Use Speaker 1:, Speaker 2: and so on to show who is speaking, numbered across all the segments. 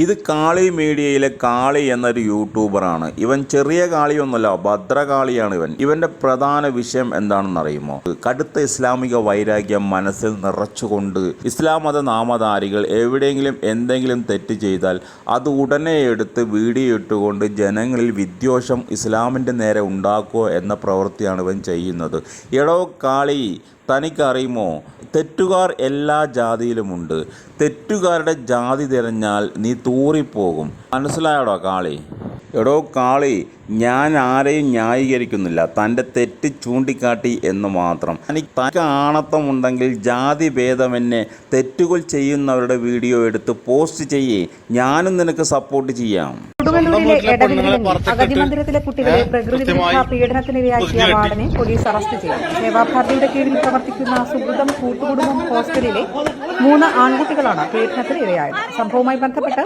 Speaker 1: ഇത് കാളി മീഡിയയിലെ കാളി എന്നൊരു യൂട്യൂബറാണ്. ഇവൻ ചെറിയ കാളിയൊന്നുമല്ല, ഭദ്രകാളിയാണ് ഇവൻ്റെ പ്രധാന വിഷയം എന്താണെന്ന് അറിയുമോ? കടുത്ത ഇസ്ലാമിക വൈരാഗ്യം മനസ്സിൽ നിറച്ചുകൊണ്ട് ഇസ്ലാം മത നാമധാരികൾ എവിടെയെങ്കിലും എന്തെങ്കിലും തെറ്റ് ചെയ്താൽ അത് ഉടനെ എടുത്ത് വീഡിയോ ഇട്ടുകൊണ്ട് ജനങ്ങളിൽ വിദ്വേഷം ഇസ്ലാമിൻ്റെ നേരെ ഉണ്ടാക്കുക എന്ന പ്രവൃത്തിയാണ് ഇവൻ ചെയ്യുന്നത്. എടോ കാളി, തനിക്കറിയുമോ, തെറ്റുകാർ എല്ലാ ജാതിയിലുമുണ്ട്. തെറ്റുകാരുടെ ജാതി തിരഞ്ഞാൽ നീ തൂറിപ്പോകും. മനസ്സിലായോടോ കാളി? എടോ കാളി, ഞാൻ ആരെയും ന്യായീകരിക്കുന്നില്ല, തൻ്റെ തെറ്റ് ചൂണ്ടിക്കാട്ടി എന്ന് മാത്രം. തനിക്ക് ആണത്തമുണ്ടെങ്കിൽ ജാതി ഭേദമെന്നെ തെറ്റുകൾ ചെയ്യുന്നവരുടെ വീഡിയോ എടുത്ത് പോസ്റ്റ് ചെയ്യേ, ഞാനും നിനക്ക് സപ്പോർട്ട് ചെയ്യാം.
Speaker 2: കൊടുങ്ങല്ലൂരിലെ എടവിലയിൽ അഗതി മന്ദിരത്തിലെ കുട്ടികളെ പ്രകൃതി വിരുദ്ധ പീഡനത്തിനിരയാക്കിയ വാർഡനെ പോലീസ് അറസ്റ്റ് ചെയ്തു. സേവാഭാരതിയുടെ കീഴിൽ പ്രവർത്തിക്കുന്ന സുഹൃതം കൂട്ടുകുടുംബം ഹോസ്റ്റലിലെ 3 ആൺകുട്ടികളാണ് പീഡനത്തിന് ഇരയായത്. സംഭവവുമായി ബന്ധപ്പെട്ട്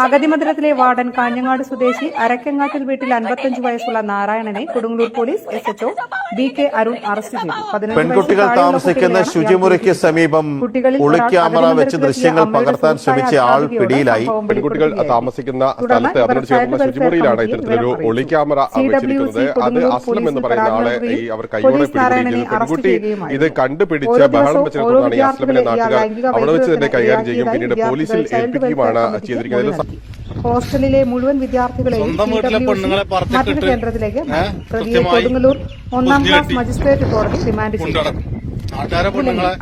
Speaker 2: അഗതി മന്ദിരത്തിലെ വാർഡൻ കാഞ്ഞങ്ങാട് സ്വദേശി അരക്കങ്ങാട്ടിൽ വീട്ടിൽ 55 വയസ്സുള്ള നാരായണനെ Kodungallur police SHO BK Arun arrest ചെയ്തു.
Speaker 3: പെൺകുട്ടികൾ താമസിക്കുന്ന ശുചിമുറിക്ക് സമീപം ഒളിക്യാമറ വെച്ച് ദൃശ്യങ്ങൾ പകർത്താൻ ശ്രമിച്ച ആൾ പിടിയിലായി.
Speaker 4: പെൺകുട്ടികൾ താമസിക്കുന്ന സ്ഥലത്ത് അവരോട് ചേർന്ന ശുചിമുറിയിലാണ് ഇത്തരത്തിലൊരു ഒളിക്യാമറ വെച്ചിരിക്കുന്നത്. അത് അസ്ലം എന്ന് പറയുന്ന ആളെ അവർ കൈയോടെ പിടികൂടിയിരിക്കുന്നത്. പെൺകുട്ടി ഇത് കണ്ടുപിടിച്ച് ബഹളം വെച്ചിടത്തോടാണ് ഈ അസ്ലമിനെ നാട്ടുകാർ അവിടെ വെച്ച് തന്നെ കൈകാര്യം ചെയ്യും, പിന്നീട് പോലീസിൽ ഏൽപ്പിക്കുകയുമാണ് ചെയ്തിരിക്കുന്നത്.
Speaker 2: ഹോസ്റ്റലിലെ മുഴുവൻ വിദ്യാർത്ഥികളെയും മറ്റൊരു കേന്ദ്രത്തിലേക്ക് പ്രതിയെ കൊടുങ്ങല്ലൂർ 1ാം ക്ലാസ് മജിസ്ട്രേറ്റ് കോടതി റിമാൻഡ് ചെയ്തു.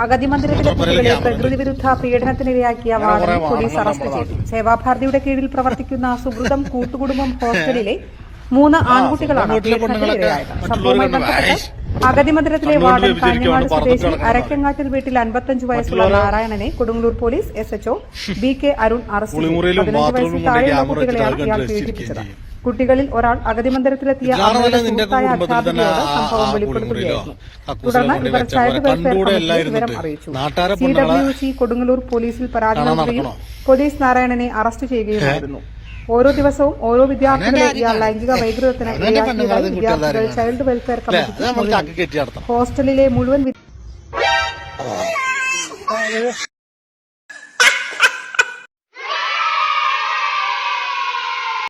Speaker 2: അഗതി മന്ദിരത്തിലെ കുട്ടികളെ പ്രകൃതി വിരുദ്ധ പീഡനത്തിനിരയാക്കിയ വാർഡനെ പോലീസ് അറസ്റ്റ് ചെയ്തു. സേവാഭാരതിയുടെ കീഴിൽ പ്രവർത്തിക്കുന്ന സുഹൃതം കൂട്ടുകുടുംബം ഹോസ്റ്റലിലെ 3 ആൺകുട്ടികളാണ് പീഡനത്തിനിരയായത്. സംഭവവുമായി ബന്ധപ്പെട്ട് അഗതി മന്ദിരത്തിലെ വാർഡൻ കാഞ്ഞങ്ങാട് സ്വദേശി അരക്കങ്ങാട്ടിൽ വീട്ടിൽ 55 വയസ്സുള്ള നാരായണനെ Kodungallur police SHO BK Arun arrest ചെയ്തു. 15 വയസ്സിൽ താഴെയുള്ള കുട്ടികളെയാണ് ഇയാൾ പീഡിപ്പിച്ചത്. കുട്ടികളിൽ ഒരാൾ അഗതി മന്ദിരത്തിലെത്തിയ അവരുടെ സുഹൃത്തായ അധ്യാപികയോട് സംഭവം വെളിപ്പെടുത്തുകയായിരുന്നു. തുടർന്ന് ഇവർ ചൈൽഡ് വെൽഫെയർ കമ്മിറ്റിയെ വിവരം അറിയിച്ചു. CWC കൊടുങ്ങല്ലൂർ പോലീസിൽ പരാതി നൽകുകയും പോലീസ് നാരായണനെ അറസ്റ്റ് ചെയ്യുകയുമായിരുന്നു. ഓരോ ദിവസവും ഓരോ വിദ്യാർത്ഥികളെ ഇയാൾ ലൈംഗിക വൈകൃതത്തിന് ഇരയാക്കിയതായി വിദ്യാർത്ഥികൾ ചൈൽഡ് വെൽഫെയർ കമ്മിറ്റിക്ക് ഹോസ്റ്റലിലെ മുഴുവൻ